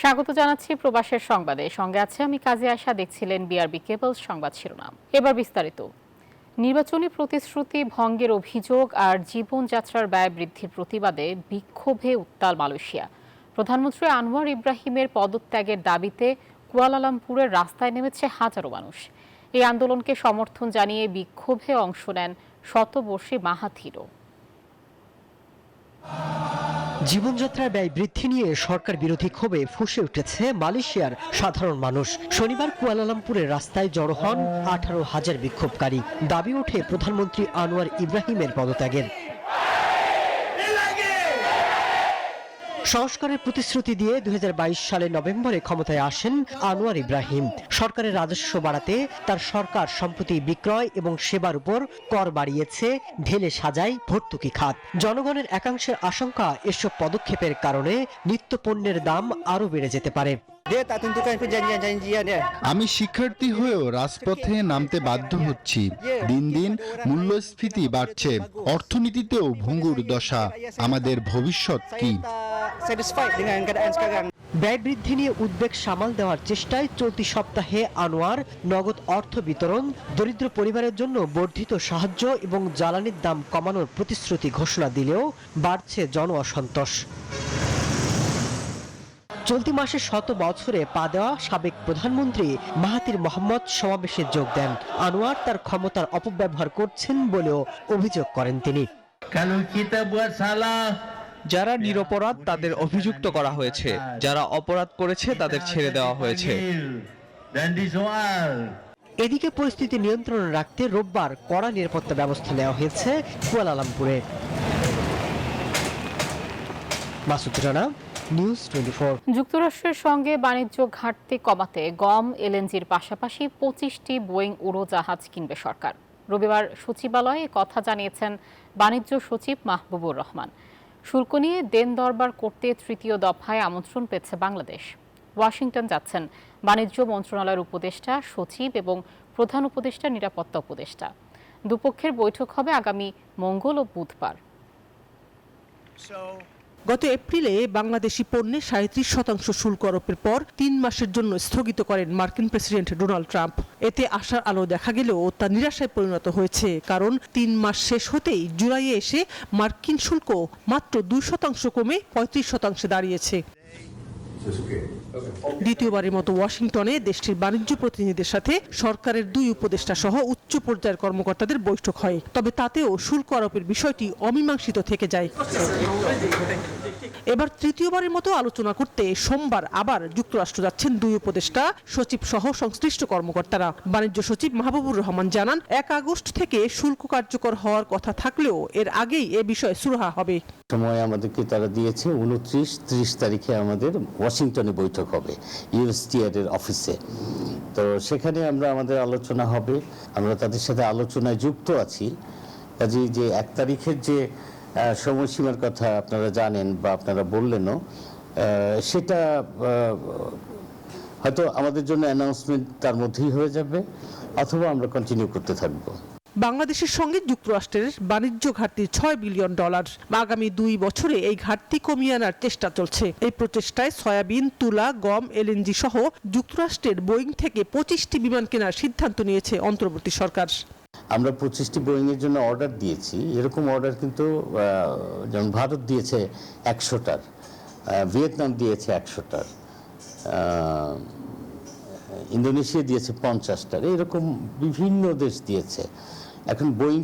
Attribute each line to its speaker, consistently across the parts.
Speaker 1: স্বাগত জানাচ্ছি প্রবাসের সংবাদে। সঙ্গে আছে আমি কাজী আয়শা। দেখছিলেন বিআরবি কেবলস সংবাদ শিরোনাম। এবার বিস্তারিত। নির্বাচনী প্রতিশ্রুতি ভঙ্গের অভিযোগ আর জীবনযাত্রার ব্যয় বৃদ্ধির প্রতিবাদে বিক্ষোভে উত্তাল মালয়েশিয়া। প্রধানমন্ত্রী আনোয়ার ইব্রাহিমের পদত্যাগের দাবিতে কুয়ালালামপুরের রাস্তায় নেমেছে হাজারো মানুষ। এই আন্দোলনকে সমর্থন জানিয়ে বিক্ষোভে অংশ নেন শতবর্ষী মাহাথিরও।
Speaker 2: জীবনযাত্রার ব্যয় বৃদ্ধি নিয়ে সরকার বিরোধী ক্ষোভে ফুঁসে উঠেছে মালয়েশিয়ার সাধারণ মানুষ। শনিবার কুয়ালালামপুরের রাস্তায় জড়ো হন 18,000 বিক্ষোভকারী। দাবি ওঠে প্রধানমন্ত্রী আনোয়ার ইব্রাহিমের পদত্যাগের। সংস্কারের প্রতিশ্রুতি দিয়ে 2022 সালের নভেম্বরে ক্ষমতায় আসেন আনোয়ার ইব্রাহিম। সরকারের রাজস্ব বাড়াতে তার সরকার সম্প্রতি বিক্রয় এবং সেবার উপর কর বাড়িয়েছে, ঢেলে সাজায় ভর্তুকি খাত। জনগণের একাংশের আশঙ্কা এসব পদক্ষেপের কারণে নিত্য পণ্যের দাম আরও বেড়ে যেতে পারে।
Speaker 3: আমি শিক্ষার্থী হয়েও রাজপথে নামতে বাধ্য হচ্ছি। দিন দিন মূল্যস্ফীতি বাড়ছে, অর্থনীতিতেও ভঙ্গুর দশা। আমাদের ভবিষ্যৎ কি?
Speaker 2: ব্যয় বৃদ্ধি নিয়ে উদ্বেগ সামাল দেওয়ার চেষ্টায় চলতি সপ্তাহে আনোয়ার নগদ অর্থ বিতরণ, দরিদ্র পরিবারের জন্য বর্ধিত সাহায্য এবং জ্বালানির দাম কমানোর প্রতিশ্রুতি ঘোষণা দিলেও বাড়ছে জন অসন্তোষ। চলতি মাসে 100 বছরে পা দেওয়া সাবেক প্রধানমন্ত্রী মাহাথির মোহাম্মদ সমাবেশে যোগ দেন। আনোয়ার তার ক্ষমতার অপব্যবহার করছেন বলেও অভিযোগ করেন তিনি।
Speaker 4: যারা নিরপরাধ তাদের অভিযুক্ত করা হয়েছে, যারা অপরাধ করেছে তাদের ছেড়ে দেওয়া হয়েছে।
Speaker 2: এদিকে পরিস্থিতি নিয়ন্ত্রণে রাখতে রোববার কড়া নিরাপত্তা ব্যবস্থা নেওয়া হয়েছে কুয়ালালামপুরে। মাসুদ রানা, নিউজ 24।
Speaker 1: যুক্তরাষ্ট্রের সঙ্গে বাণিজ্য ঘাটতি কমাতে গম, এলএনজির পাশাপাশি 25টি বোয়িং উড়োজাহাজ কিনবে সরকার। রবিবার সচিবালয়ে কথা জানিয়েছেন বাণিজ্য সচিব মাহবুবুর রহমান। শুল্ক নিয়ে দেন দরবার করতে তৃতীয় দফায় আমন্ত্রণ পেয়েছে বাংলাদেশ। ওয়াশিংটন যাচ্ছেন বাণিজ্য মন্ত্রণালয়ের উপদেষ্টা সচিব এবং প্রধান উপদেষ্টা, নিরাপত্তা উপদেষ্টা। দুপক্ষের বৈঠক হবে আগামী মঙ্গল ও বুধবার।
Speaker 5: গত এপ্রিলে বাংলাদেশি পণ্যে 37% শুল্ক আরোপের পর 3 মাসের জন্য স্থগিত করেন মার্কিন প্রেসিডেন্ট ডোনাল্ড ট্রাম্প। এতে আশার আলো দেখা গেলেও তা নিরাশায় পরিণত হয়েছে, কারণ 3 মাস শেষ হতেই জুলাইয়ে এসে মার্কিন শুল্ক মাত্র 2% কমে 35% দাঁড়িয়েছে। দ্বিতীয়বারের মতো ওয়াশিংটনে দেশটির বাণিজ্য প্রতিনিধিদের সাথে সরকারের 2 উপদেষ্টা সহ উচ্চ পর্যায়ের কর্মকর্তাদের বৈঠক হয়। তবে তাতেও শুল্ক আরোপের বিষয়টি অমীমাংসিত থেকে যায়। এবার তৃতীয়বারের মতো আলোচনা করতে সোমবার আবার যুক্তরাষ্ট্র যাচ্ছেন 2 উপদেষ্টা সচিব সহ সংশ্লিষ্ট কর্মকর্তারা। বাণিজ্য সচিব মাহবুবুর রহমান জানান, 1 আগস্ট থেকে শুল্ক কার্যকর হওয়ার কথা থাকলেও এর আগেই এ বিষয়ে সুরাহা হবে।
Speaker 6: সময় আমাদেরকে তারা দিয়েছে 29-30 তারিখে আমাদের ওয়াশিংটনে বৈঠক হবে ইউএসটিআর এর অফিসে। তো সেখানে আমাদের আলোচনা হবে। আমরা তাদের সাথে আলোচনায় যুক্ত আছি। কাজেই যে 1 তারিখের যে সময়সীমার কথা আপনারা জানেন বা আপনারা বললেনও, সেটা হয়তো আমাদের জন্য অ্যানাউন্সমেন্ট তার মধ্যেই হয়ে যাবে, অথবা আমরা কন্টিনিউ করতে থাকবো।
Speaker 5: বাংলাদেশের সঙ্গে যুক্তরাষ্ট্রের বাণিজ্য ঘাটতি $6 বিলিয়ন। আগামী 2 বছরে এই ঘাটতি কমিয়ে আনার চেষ্টা চলছে। এই প্রচেষ্টায় সয়াবিন, তুলা, গম, এলএনজি সহ যুক্তরাষ্ট্রের বোয়িং থেকে 25টি বিমান কেনার সিদ্ধান্ত নিয়েছে অন্তর্বর্তী সরকার।
Speaker 6: আমরা 25টি বোয়িং এর জন্য অর্ডার দিয়েছি। এরকম অর্ডার কিন্তু যেমন ভারত দিয়েছে 100টার, ভিয়েতনাম দিয়েছে 100টার, ইন্দোনেশিয়া দিয়েছে 50টার, এরকম বিভিন্ন দেশ দিয়েছে। এখন বোয়িং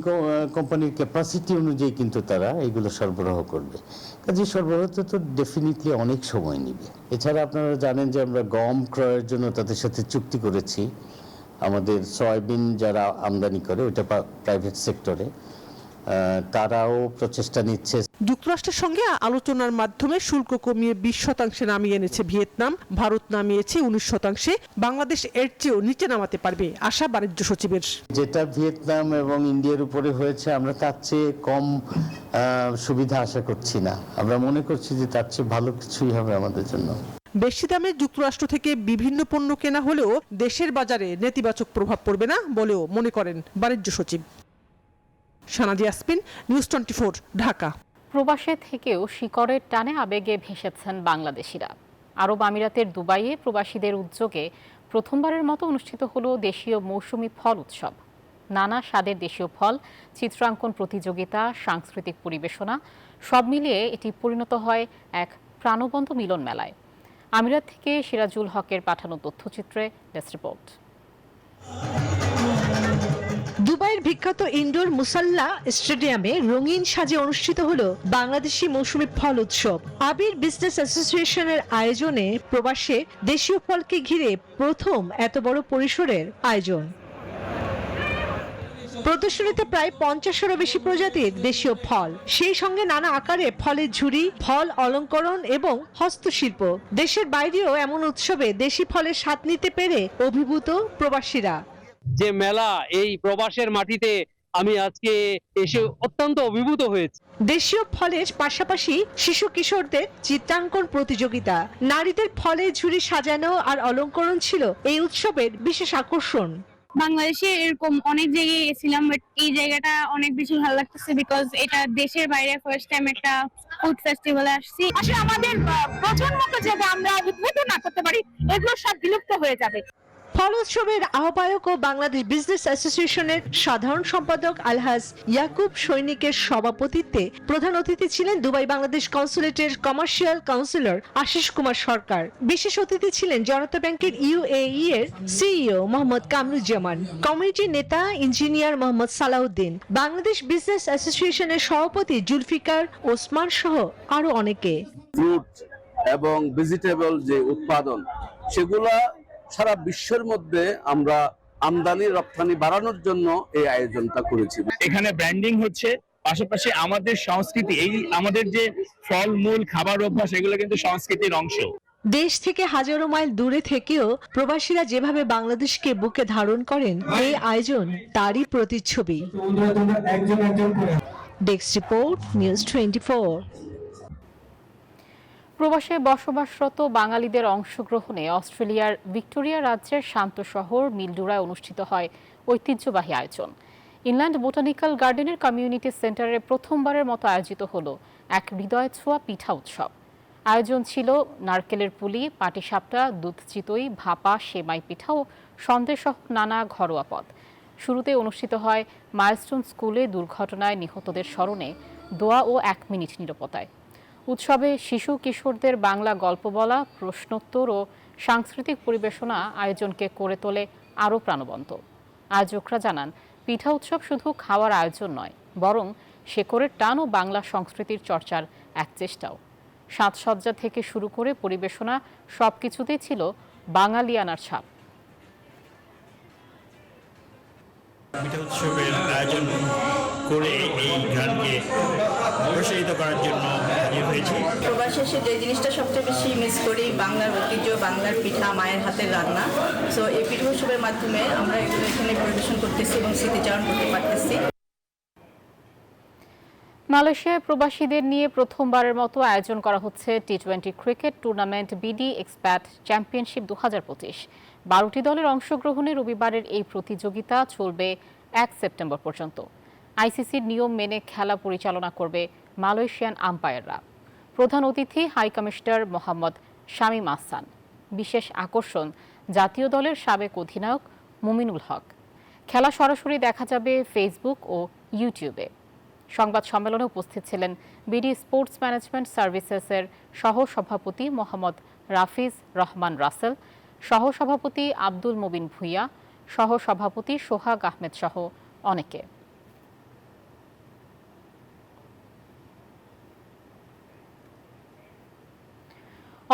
Speaker 6: কোম্পানির ক্যাপাসিটি অনুযায়ী কিন্তু তারা এগুলো সরবরাহ করবে। কাজে সরবরাহতে তো ডেফিনেটলি অনেক সময় নেবে। এছাড়া আপনারা জানেন যে আমরা গম ক্রয়ের জন্য তাদের সাথে চুক্তি করেছি। আমাদের সয়াবিন যারা আমদানি করে ওটা প্রাইভেট সেক্টরে, তারাও প্রচেষ্টা নিচ্ছে।
Speaker 5: যুক্তরাষ্ট্রের সঙ্গে আলোচনার মাধ্যমে শুল্ক কমিয়ে 20% নামিয়ে এনেছে ভিয়েতনাম। ভারত নামিয়েছে 19%। বাংলাদেশ এর চেয়েও নিচে নামাতে পারবে আশা বাণিজ্য সচিবের।
Speaker 6: যেটা ভিয়েতনাম এবং ইন্ডিয়ার উপরে হয়েছে, আমরা তার চেয়ে কম সুবিধা আশা করছি না। আমরা মনে করছি যে তার চেয়ে ভালো কিছুই হবে আমাদের জন্য।
Speaker 5: বেশি দামে যুক্তরাষ্ট্র থেকে বিভিন্ন পণ্য কেনা হলেও দেশের বাজারে নেতিবাচক প্রভাব পড়বে না বলেও মনে করেন বাণিজ্য সচিব। সানাদি আসপিন, নিউজ 24, ঢাকা।
Speaker 1: প্রবাসে থেকেও শিকড়ের টানে আবেগে ভেসেছেন বাংলাদেশিরা। আরব আমিরাতের দুবাইয়ে প্রবাসীদের উদ্যোগে প্রথমবারের মতো অনুষ্ঠিত হলো দেশীয় মৌসুমি ফল উৎসব। নানা স্বাদের দেশীয় ফল, চিত্রাঙ্কন প্রতিযোগিতা, সাংস্কৃতিক পরিবেশনা সব মিলিয়ে এটি পরিণত হয় এক প্রাণবন্ত মিলন মেলায়। আমিরাত থেকে সিরাজুল হকের পাঠানো তথ্যচিত্রে ডেস্ক রিপোর্ট।
Speaker 7: দুবাইয়ের বিখ্যাত ইনডোর মুসাল্লা স্টেডিয়ামে রঙিন সাজে অনুষ্ঠিত হলো বাংলাদেশি মৌসুমী ফল উৎসব। আবির বিজনেস অ্যাসোসিয়েশনের আয়োজনে প্রবাসে দেশীয় ফলকে ঘিরে প্রথম এত বড় পরিসরের আয়োজন। প্রদর্শনীতে প্রায় 50-এরও বেশি প্রজাতির দেশীয় ফল, সেই সঙ্গে নানা আকারে ফলের ঝুড়ি, ফল অলঙ্করণ এবং হস্তশিল্প। দেশের বাইরেও এমন উৎসবে দেশি ফলের স্বাদ নিতে পেরে অভিভূত প্রবাসীরা।
Speaker 8: যে মেলা, এই প্রবাসের মাটিতে আমি আজকে এসে অত্যন্ত অভিভূত হয়েছি।
Speaker 7: দেশীয় ফলের পাশাপাশি শিশু কিশোরদের চিত্রাঙ্কন প্রতিযোগিতা, নারীদের ফলের ঝুড়ি সাজানো আর অলঙ্করণ ছিল এই উৎসবের বিশেষ আকর্ষণ।
Speaker 9: বাংলাদেশে এরকম অনেক জায়গায় গেছিলাম, বাট এই জায়গাটা অনেক বেশি ভালো লাগতেছে বিকজ এটা দেশের বাইরে ফার্স্ট টাইম একটা ফুড ফেস্টিভ্যালে আসছি। আসলে আমাদের প্রজন্মকে যদি আমরা উদ্বুদ্ধ না করতে পারি, এগুলো সব বিলুপ্ত হয়ে যাবে।
Speaker 7: ফল উৎসবের আহ্বায়ক ও বাংলাদেশ বিজনেস অ্যাসোসিয়েশনের সাধারণ সম্পাদক আলহাজ ইয়াকুব সৈনিকের সভাপতিত্বে প্রধান অতিথি ছিলেন দুবাই বাংলাদেশ কনসুলেটের কমার্শিয়াল কাউন্সিলর আশিস কুমার সরকার। বিশেষ অতিথি ছিলেন জনতা ব্যাংকের UAE এর সিইও মোহাম্মদ কামরুজ্জামান, কমিউনিটি নেতা ইঞ্জিনিয়ার মোহাম্মদ সালাউদ্দিন, বাংলাদেশ বিজনেস অ্যাসোসিয়েশনের সভাপতি জুলফিকার ওসমান সহ আরো অনেকে।
Speaker 10: ফ্রুট এবং ভেজিটেবল যে উৎপাদন, সেগুলা সারা বিশ্বের মধ্যে আমরা আমদানি রপ্তানি বাড়ানোর জন্য এই আয়োজনটা করেছি।
Speaker 11: এখানে ব্র্যান্ডিং হচ্ছে, পাশাপাশি আমাদের সংস্কৃতি, এই আমাদের যে ফলমূল খাবার অভ্যাস, এগুলো কিন্তু সংস্কৃতির অংশ।
Speaker 7: দেশ থেকে হাজারো মাইল দূরে থেকেও প্রবাসীরা যেভাবে বাংলাদেশকে বুকে ধারণ করেন, এই আয়োজন তারই প্রতিচ্ছবি। Desk report, news 24।
Speaker 1: প্রবাসে বসবাসরত বাঙালিদের অংশগ্রহণে অস্ট্রেলিয়ার ভিক্টোরিয়া রাজ্যের শান্ত শহর মিলডুরায় অনুষ্ঠিত হয় ঐতিহ্যবাহী আয়োজন। ইনল্যান্ড বোটানিক্যাল গার্ডেনের কমিউনিটি সেন্টারে প্রথমবারের মতো আয়োজিত হলো এক হৃদয় ছোঁয়া পিঠা উৎসব। আয়োজন ছিল নারকেলের পুলি, পাটিসাপটা, দুধ চিতই, ভাপা, সেমাই পিঠা ও সন্দেশসহ নানা ঘরোয়া পদ। শুরুতে অনুষ্ঠিত হয় মাইলস্টোন স্কুলে দুর্ঘটনায় নিহতদের স্মরণে দোয়া ও 1 মিনিট নীরবতায়। উৎসবে শিশু কিশোরদের বাংলা গল্প বলা, প্রশ্নোত্তর ও সাংস্কৃতিক পরিবেশনা আয়োজনকে করে তোলে আরও প্রাণবন্ত। আয়োজকরা জানান, পিঠা উৎসব শুধু খাওয়ার আয়োজন নয়, বরং শেকড়ের টান ও বাংলা সংস্কৃতির চর্চার এক চেষ্টাও। সাজসজ্জা থেকে শুরু করে পরিবেশনা সবকিছুতেই ছিল বাঙালিয়ানার ছাপ।
Speaker 12: পিঠা উৎসবের আয়োজন করে এই গানকে প্রসারিত করার জন্য হাজির হয়েছি।
Speaker 13: প্রবাসে এসে যে জিনিসটা সবচেয়ে বেশি মিস করি, বাংলার ঐতিহ্য, বাংলার পিঠা, মায়ের হাতের রান্না। সো এই পিঠা উৎসবের মাধ্যমে আমরা এগুলো এখানে পরিবেশন করতেছি এবং স্মৃতিচারণ করতে পারতেছি।
Speaker 1: মালয়েশিয়ায় প্রবাসীদের নিয়ে প্রথমবারের মতো আয়োজন করা হচ্ছে T20 cricket tournament BD expat championship 2025। 12টি দলের অংশগ্রহণে রবিবারের এই প্রতিযোগিতা চলবে 1 সেপ্টেম্বর পর্যন্ত। আইসিসির নিয়ম মেনে খেলা পরিচালনা করবে মালয়েশিয়ান আম্পায়াররা। প্রধান অতিথি হাই কমিশনার মোহাম্মদ শামীম আহসান। বিশেষ আকর্ষণ জাতীয় দলের সাবেক অধিনায়ক মুমিনুল হক। খেলা সরাসরি দেখা যাবে ফেসবুক ও ইউটিউবে। সংবাদ সম্মেলনে উপস্থিত ছিলেন বিডি স্পোর্টস ম্যানেজমেন্ট সার্ভিসেসের সহ-সভাপতি মোহাম্মদ রাফিজ রহমান রাসেল, সহ-সভাপতি আব্দুল মুবিন ভুইয়া, সহ-সভাপতি সোহাগ আহমেদ সহ অনেকে।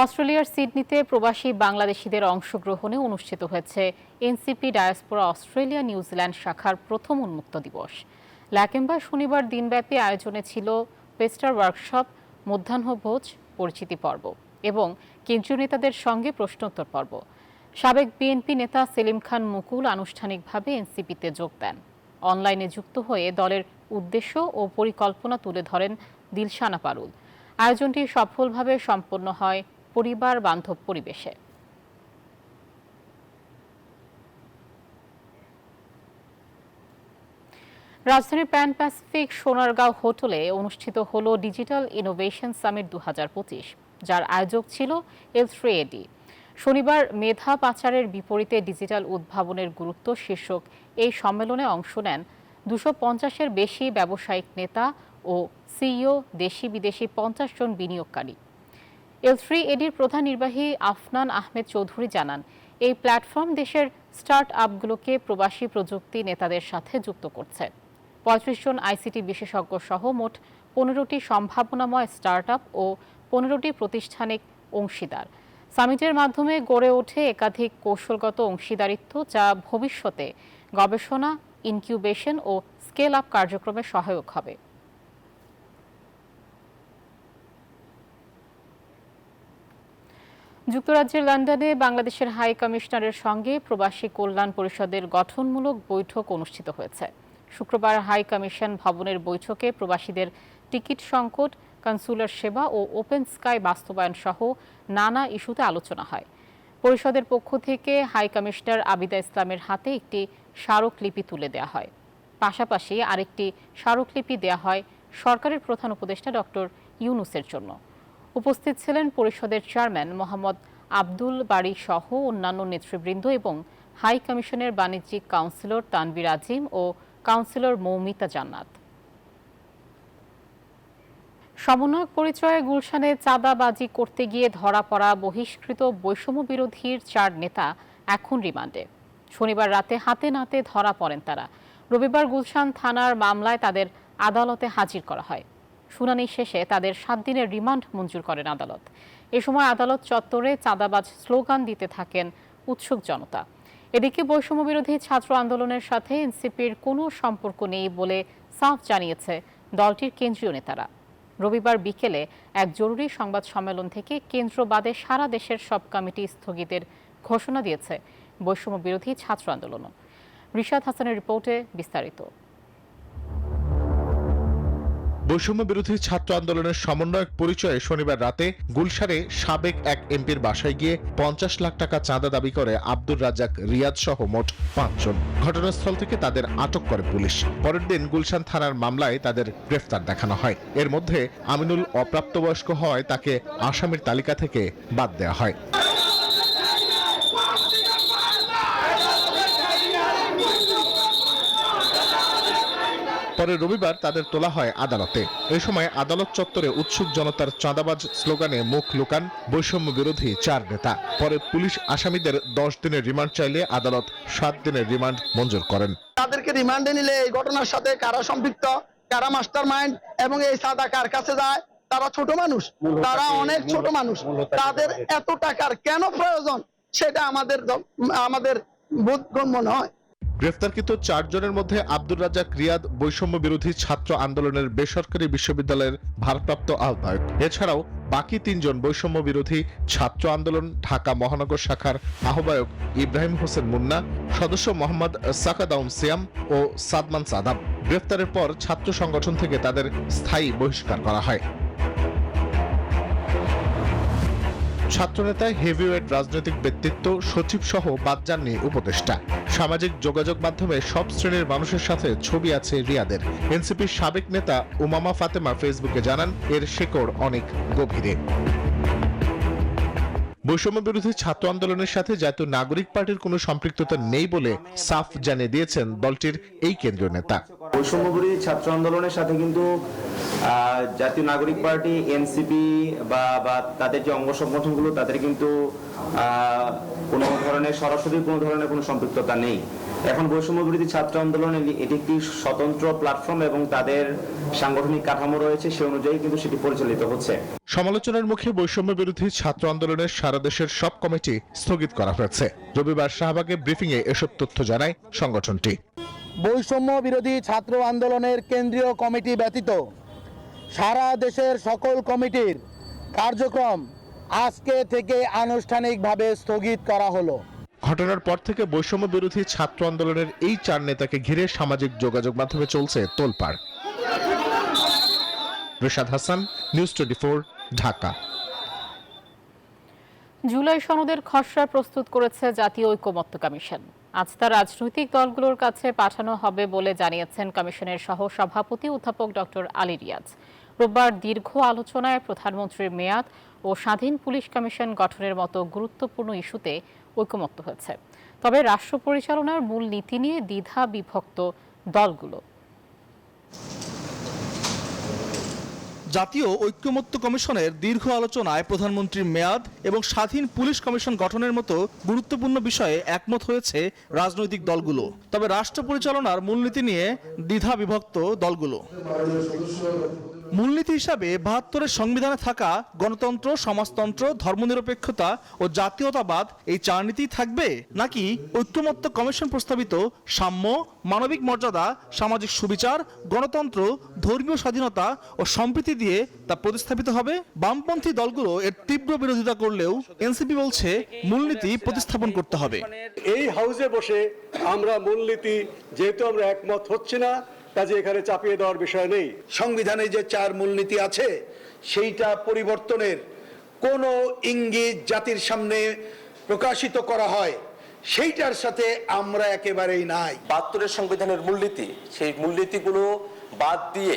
Speaker 1: অস্ট্রেলিয়ার সিডনিতে প্রবাসী বাংলাদেশিদের অংশগ্রহণে অনুষ্ঠিত হয়েছে এনসিপি ডায়াসপোরা অস্ট্রেলিয়া নিউজিল্যান্ড শাখার প্রথম উন্মুক্ত দিবস। ল্যাকেম্বায় শনিবার দিনব্যাপী আয়োজনে ছিল পেস্টার ওয়ার্কশপ, মধ্যাহ্নভোজ, পরিচিতি পর্ব এবং কেন্দ্রীয় নেতাদের সঙ্গে প্রশ্নোত্তর পর্ব। সাবেক বিএনপি নেতা সেলিম খান মুকুল আনুষ্ঠানিকভাবে এনসিপিতে যোগ দেন। অনলাইনে যুক্ত হয়ে দলের উদ্দেশ্য ও পরিকল্পনা তুলে ধরেন দিলশানা পারুল। আয়োজনটি সফলভাবে সম্পন্ন হয় পরিবার বান্ধব পরিবেশে। রাজধানীর প্যান প্যাসিফিক সোনারগাঁও হোটেলে অনুষ্ঠিত হলো ডিজিটাল ইনোভেশন সামিট 2025। যার আয়োজক ছিল L3AD। শনিবার মেধা পাচারের বিপরীতে ডিজিটাল উদ্ভাবনের গুরুত্ব শীর্ষক এই সম্মেলনে অংশ নেন 250-এর বেশি ব্যবসায়িক নেতা ও সিইও, দেশি বিদেশি 50 জন বিনিয়োগকারী। L3ADর প্রধান নির্বাহী আফনান আহমেদ চৌধুরী জানান, এই প্ল্যাটফর্ম দেশের স্টার্ট আপগুলোকে প্রবাসী প্রযুক্তি নেতাদের সাথে যুক্ত করছে। 35 জন আইসিটি বিশেষজ্ঞ সহ মোট 15টি সম্ভাবনাময় স্টার্ট আপ ও 15টি প্রাতিষ্ঠানিক অংশীদার। সামিটের মাধ্যমে গড়ে ওঠে একাধিক কৌশলগত অংশীদারিত্ব, যা ভবিষ্যতে গবেষণা, ইনকিউবেশন ও স্কেল আপ কার্যক্রমে সহায়ক হবে। যুক্তরাজ্যের লন্ডনে বাংলাদেশের হাই কমিশনারের সঙ্গে প্রবাসী কল্যাণ পরিষদের গঠনমূলক বৈঠক অনুষ্ঠিত হয়েছে। শুক্রবার হাই কমিশন ভবনের বৈঠকে প্রবাসীদের টিকিট সংকট, কনসুলার সেবা ও ওপেন স্কাই বাস্তবায়ন সহ নানা ইস্যুতে আলোচনা হয়। পরিষদের পক্ষ থেকে হাই কমিশনার আবিদা ইসলামের হাতে একটি স্মারকলিপি তুলে দেওয়া হয়। পাশাপাশি আরেকটি স্মারকলিপি দেওয়া হয় সরকারের প্রধান উপদেষ্টা ডক্টর ইউনূসের জন্য। উপস্থিত ছিলেন পরিষদের চেয়ারম্যান মোহাম্মদ আব্দুল বারী সহ অন্যান্য নেতৃবৃন্দ এবং হাই কমিশনের বাণিজ্যিক কাউন্সিলর তানভীর আজিম ও কাউন্সিলর মৌমিতা জান্নাত। সমন্বয়ক পরিচয়ে গুলশানে চাঁদাবাজি করতে গিয়ে ধরা পড়া বহিষ্কৃত বৈষম্য বিরোধীর 4 নেতা এখন রিমান্ডে। শনিবার রাতে হাতে নাতে ধরা পড়েন তারা। রবিবার গুলশান থানার মামলায় তাদের আদালতে হাজির করা হয়। শুনানি শেষে তাদের 7 দিনের রিমান্ড মঞ্জুর করেন আদালত। এ সময় আদালত চত্বরে চাঁদাবাজ স্লোগান দিতে থাকেন উৎসুক জনতা। এদিকে বৈষম্য বিরোধী ছাত্র আন্দোলনের সাথে এনসিপির কোনো সম্পর্ক নেই বলে সাফ জানিয়েছে দলটির কেন্দ্রীয় নেতারা। রবিবার বিকেলে এক জরুরি সংবাদ সম্মেলন থেকে কেন্দ্র বাদে সারা দেশের সব কমিটি স্থগিতের ঘোষণা দিয়েছে বৈষম্য বিরোধী ছাত্র আন্দোলন। রিশাদ হাসানের রিপোর্টে বিস্তারিত।
Speaker 14: বৈষম্য বিরোধী ছাত্র আন্দোলনের সমন্বয়ক পরিচয়ে শনিবার রাতে গুলশানে সাবেক এক এমপির বাসায় গিয়ে 50 লাখ টাকা চাঁদা দাবি করে আব্দুর রাজ্জাক রিয়াদ সহ মোট 5 জন। ঘটনাস্থল থেকে তাদের আটক করে পুলিশ। পরের দিন গুলশান থানার মামলায় তাদের গ্রেফতার দেখানো হয়। এর মধ্যে আমিনুল অপ্রাপ্তবয়স্ক হওয়ায় তাকে আসামির তালিকা থেকে বাদ দেওয়া হয়। পরে রবিবার তাদের তোলা হয় আদালতে। এই সময় আদালত চত্বরে উৎসুক জনতার চাঁদাবাজ স্লোগানে মুখ লুকান বৈষম্য বিরোধী 4 নেতা। পরে পুলিশ আসামিদের 10 দিনের রিমান্ড চাইলে আদালত 7 দিনের রিমান্ড মঞ্জুর করেন।
Speaker 15: তাদেরকে রিমান্ডে নিলে এই ঘটনার সাথে কারা সম্পৃক্ত, কারা মাস্টার মাইন্ড এবং এই চাঁদা কার কাছে যায়, তারা ছোট মানুষ, তারা অনেক ছোট মানুষ, তাদের এত টাকার কেন প্রয়োজন সেটা আমাদের বোধগম্য নয়।
Speaker 14: গ্রেফতারকৃত 4 জনের মধ্যে আব্দুর রাজ্জাক রিয়াদ বৈষম্য বিরোধী ছাত্র আন্দোলনের বেসরকারি বিশ্ববিদ্যালয়ের ভারপ্রাপ্ত আহ্বায়ক। এছাড়াও বাকি 3 জন বৈষম্য বিরোধী ছাত্র আন্দোলন ঢাকা মহানগর শাখার আহ্বায়ক ইব্রাহিম হোসেন মুন্না, সদস্য মোহাম্মদ সাকাদাউম সিয়াম ও সাদমান সাদাব। গ্রেফতারের পর ছাত্র সংগঠন থেকে তাদের স্থায়ী বহিষ্কার করা হয়। ছাত্রনেতা হেভিওয়েট রাজনৈতিক ব্যক্তিত্ব, সচিব সহ বাদ যাননি উপদেষ্টা। সামাজিক যোগাযোগ মাধ্যমে সব শ্রেণীর মানুষের সাথে ছবি আছে রিয়াদের। এনসিপির সাবেক নেতা উমামা ফাতেমা ফেসবুকে জানান, এর শেকড় অনেক গভীরে। বৈষম্য বিরোধী ছাত্র আন্দোলনের সাথে জাতীয় নাগরিক পার্টির কোনো সম্পৃক্ততা নেই বলে সাফ জানিয়ে দিয়েছেন দলটির এই কেন্দ্রীয় নেতা।
Speaker 16: বৈষম্য বিরোধী ছাত্র আন্দোলনের সাথে কিন্তু জাতীয় নাগরিক পার্টি, এনসিপি বা তাদের যে অঙ্গ সংগঠনগুলো, তাদের কিন্তু কোনো ধরনের সরাসরি কোনো ধরনের কোনো সম্পৃক্ততা নেই। এখন বৈষম্য বিরোধী ছাত্র আন্দোলনে এটি একটি স্বতন্ত্র প্ল্যাটফর্ম এবং তাদের সাংগঠনিক কাঠামো রয়েছে, সে অনুযায়ী কিন্তু সেটি পরিচালিত হচ্ছে।
Speaker 14: সমালোচনার মুখে বৈষম্য বিরোধী ছাত্র আন্দোলনের সারা দেশের সব কমিটি স্থগিত করা হয়েছে। রবিবার শাহবাগে ব্রিফিং এ এসব তথ্য জানায় সংগঠনটি।
Speaker 15: বৈষম্য বিরোধী ছাত্র আন্দোলনের কেন্দ্রীয় কমিটি ব্যতীত সারা দেশের সকল কমিটির কার্যক্রম আজকে থেকে আনুষ্ঠানিকভাবে স্থগিত করা হলো।
Speaker 14: ঘটনার পর থেকে বৈষম্য বিরোধী ছাত্র আন্দোলনের এই 4 নেতাকে ঘিরে সামাজিক যোগাযোগ মাধ্যমে চলছে তোলপাড়। রিশাদ হাসান, নিউজ 24, ঢাকা।
Speaker 1: জুলাই সনদের খসড়া প্রস্তুত করেছে জাতীয় ঐকমত্য কমিশন। আজ তা রাজনৈতিক দলগুলোর কাছে পাঠানো হবে বলে জানিয়েছেন কমিশনের সহ সভাপতি অধ্যাপক ডক্টর আলী রিয়াজ। রোববার দীর্ঘ আলোচনায় প্রধানমন্ত্রীর মেয়াদ ও স্বাধীন পুলিশ কমিশন গঠনের মতো গুরুত্বপূর্ণ ইস্যুতে ঐকমত্য হয়েছে। তবে রাষ্ট্র পরিচালনার মূল নীতি নিয়ে দ্বিধা বিভক্ত দলগুলো।
Speaker 17: জাতীয় ঐক্যমত্য কমিশনের দীর্ঘ আলোচনায় প্রধানমন্ত্রীর মেয়াদ এবং স্বাধীন পুলিশ কমিশন গঠনের মতো গুরুত্বপূর্ণ বিষয়ে একমত হয়েছে রাজনৈতিক দলগুলো। তবে রাষ্ট্র পরিচালনার মূলনীতি নিয়ে দ্বিধা বিভক্ত দলগুলো। মূলনীতি হিসাবে ৭২-এর সংবিধানে থাকা গণতন্ত্র, সমাজতন্ত্র, ধর্মনিরপেক্ষতা ও জাতীয়তাবাদ এই ৪ নীতি থাকবে, নাকি ঐক্যমত্য কমিশন প্রস্তাবিত সাম্য, মানবিক মর্যাদা, সামাজিক সুবিচার, গণতন্ত্র, ধর্মীয় স্বাধীনতা ও সম্প্রীতি দিয়ে তা প্রতিস্থাপিত হবে? বামপন্থী দলগুলো এর তীব্র বিরোধিতা করলেও এনসিপি বলছে মূলনীতি প্রতিস্থাপন করতে হবে।
Speaker 18: এই হাউসে বসে আমরা মূলনীতি যেহেতু আমরা একমত হচ্ছে না, কাজে এখানে চাপিয়ে দেওয়ার বিষয় নেই।
Speaker 19: সংবিধানে যে 4 মূলনীতি আছে সেইটা পরিবর্তনের কোনো ইঙ্গিত জাতির সামনে প্রকাশিত করা হয়, সেইটার সাথে আমরা একেবারেই নাই।
Speaker 20: ৭২-এর সংবিধানের মূলনীতি, সেই মূলনীতিগুলো বাদ দিয়ে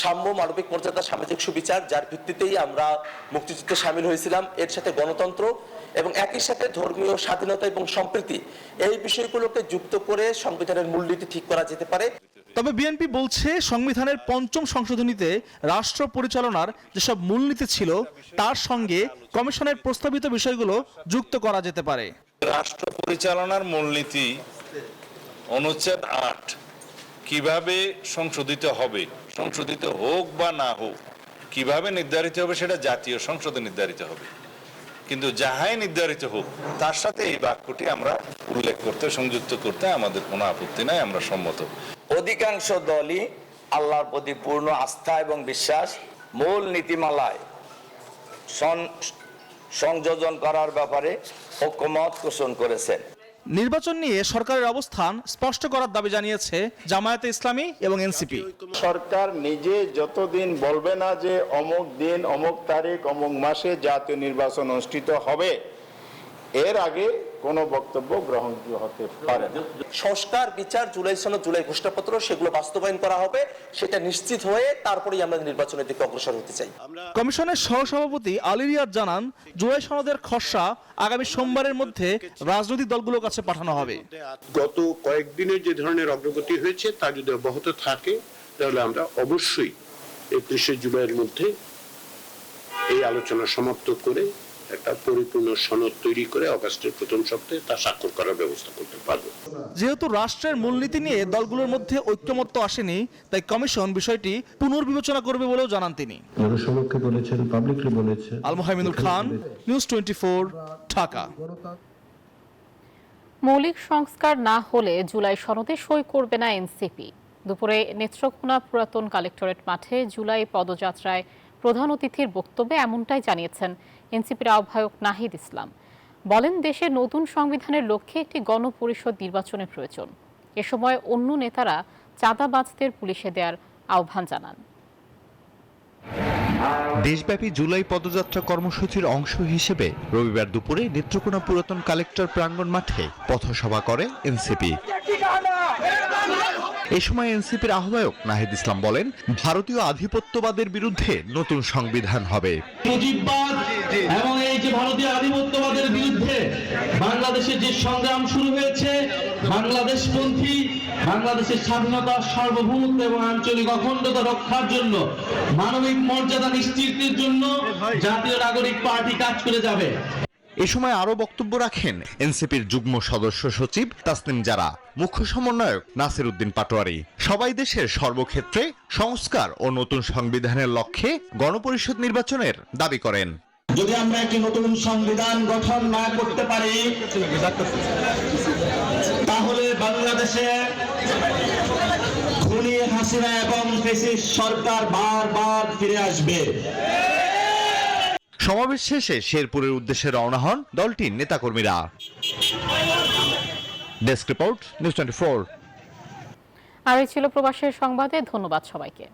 Speaker 20: সাম্য, মানবিক মর্যাদা, সামাজিক সুবিচার, যার ভিত্তিতেই আমরা মুক্তিযুদ্ধে সামিল হয়েছিলাম, এর সাথে গণতন্ত্র এবং একই সাথে ধর্মীয় স্বাধীনতা এবং সম্প্রীতি, এই বিষয়গুলোকে যুক্ত করে সংবিধানের মূলনীতি ঠিক করা যেতে পারে।
Speaker 17: তবে বিএনপি বলছে সংবিধানের ৫ম সংশোধনীতে রাষ্ট্র পরিচালনার যেসব মূলনীতি ছিল তার সঙ্গে কমিশনের প্রস্তাবিত বিষয়গুলো যুক্ত করা যেতে পারে।
Speaker 21: রাষ্ট্র পরিচালনার মূলনীতি অনুচ্ছেদ ৮ কিভাবে সংশোধিত হবে, সংশোধিত হোক বা না হোক, কিভাবে নির্ধারিত হবে সেটা জাতীয় সংসদে নির্ধারিত হবে, কিন্তু যাহাই নির্ধারিত হোক তার সাথে এই বাক্যটি আমরা উল্লেখ করতে, সংযুক্ত করতে আমাদের কোনো আপত্তি নাই, আমরা সম্মত।
Speaker 22: অধিকাংশ দলই আল্লাহর প্রতি পূর্ণ আস্থা এবং বিশ্বাস মূল নীতিমালায় সংযোজন করার ব্যাপারে ঐকমত্য পোষণ করেছেন।
Speaker 17: নির্বাচন নিয়ে সরকারের অবস্থান স্পষ্ট করার দাবি জানিয়েছে জামায়াতে ইসলামী এবং এনসিপি।
Speaker 23: সরকার নিজে যতদিন বলবে না যে অমুক দিন, অমুক তারিখ, অমুক মাসে জাতীয় নির্বাচন অনুষ্ঠিত হবে, এর আগে কোনো বক্তব্য গ্রহণযোগ্য হতে পারে না।
Speaker 20: সংস্কার, বিচার, জুলাই সনদ, জুলাই ঘোষণাপত্র সেগুলো বাস্তবায়ন করা হবে, সেটা নিশ্চিত হয়ে তারপরেই আমরা নির্বাচনের দিকে অগ্রসর হতে চাই।
Speaker 17: কমিশনের সহসভাপতি আলী রিয়াদ জানান, জুলাই সনদের খসড়া আগামী সোমবারের মধ্যে রাজনৈতিক দলগুলোর কাছে পাঠানো হবে।
Speaker 24: গত কয়েকদিনের যে ধরনের অগ্রগতি হয়েছে তা যদি অব্যাহত থাকে তাহলে আমরা অবশ্যই 31শে জুলাইয়ের মধ্যে এই আলোচনা সমাপ্ত করে একটা পরিপূর্ণ সনদ তৈরি করে অগাস্টের প্রথম সপ্তাহে তা স্বাক্ষর করার ব্যবস্থা করতে পারব।
Speaker 17: যেহেতু রাষ্ট্রের মূলনীতি নিয়ে দলগুলোর মধ্যে ঐক্যমত্য আসেনি, তাই কমিশন বিষয়টি পুনর্বিবেচনা করবে বলেও জানান তিনি। আল মোহাইমিনুল খান, নিউজ 24, ঢাকা।
Speaker 1: মৌলিক সংস্কার না হলে জুলাই সনদে সই করবে না এনসিপি। দুপুরে নেত্রকোনা পুরাতন কালেক্টরেট মাঠে জুলাই পদযাত্রায় প্রধান অতিথির বক্তব্যে এমনটাই জানিয়েছেন এনসিপির আহ্বায়ক নাহিদ ইসলাম। বলেন, দেশের নতুন সংবিধানের লক্ষ্যে একটি গণপরিষদ নির্বাচনের প্রয়োজন। এ সময় অন্য নেতারা চাঁদাবাজদের পুলিশে দেওয়ার আহ্বান জানান।
Speaker 25: দেশব্যাপী জুলাই পদযাত্রা কর্মসূচির অংশ হিসেবে রবিবার দুপুরে নেত্রকোনা পুরাতন কালেক্টর প্রাঙ্গণ মাঠে পথসভা করে এনসিপি। এ সময় এনসিপির আহ্বায়ক নাহিদ ইসলাম বলেন, ভারতীয় আধিপত্যবাদের বিরুদ্ধে নতুন সংবিধান হবে।
Speaker 26: এবং এই যে ভারতীয় আধিপত্যবাদের বিরুদ্ধে বাংলাদেশের যে সংগ্রাম শুরু হয়েছে, বাংলাদেশপন্থী, বাংলাদেশের স্বাধীনতা, সার্বভৌমত্ব এবং আঞ্চলিক অখণ্ডতা রক্ষার জন্য, মানবিক মর্যাদা নিশ্চিতের জন্য জাতীয় নাগরিক পার্টি কাজ করে যাবে।
Speaker 25: এ সময় আরো বক্তব্য রাখেন এনসিপির যুগ্ম সদস্য সচিব তাসনিম জারা, মুখ্য সমন্বয়ক নাসির উদ্দিন পাটোয়ারি। সবাই দেশের সর্বক্ষেত্রে সংস্কার ও নতুন সংবিধানের লক্ষ্যে গণপরিষদ নির্বাচনের দাবি করেন।
Speaker 26: যদি আমরা একটি নতুন সংবিধান গঠন না করতে পারি, তাহলে বাংলাদেশে খুনি হাসিনা এবং ফ্যাসিস্ট সরকার বারবার ফিরে আসবে।
Speaker 25: সমাবেশ শেষে শেরপুরের উদ্দেশ্যে রওনা হন দলটির নেতাকর্মীরা। Desk report, news 24।
Speaker 1: আর এই ছিল প্রবাসের সংবাদে। ধন্যবাদ সবাইকে।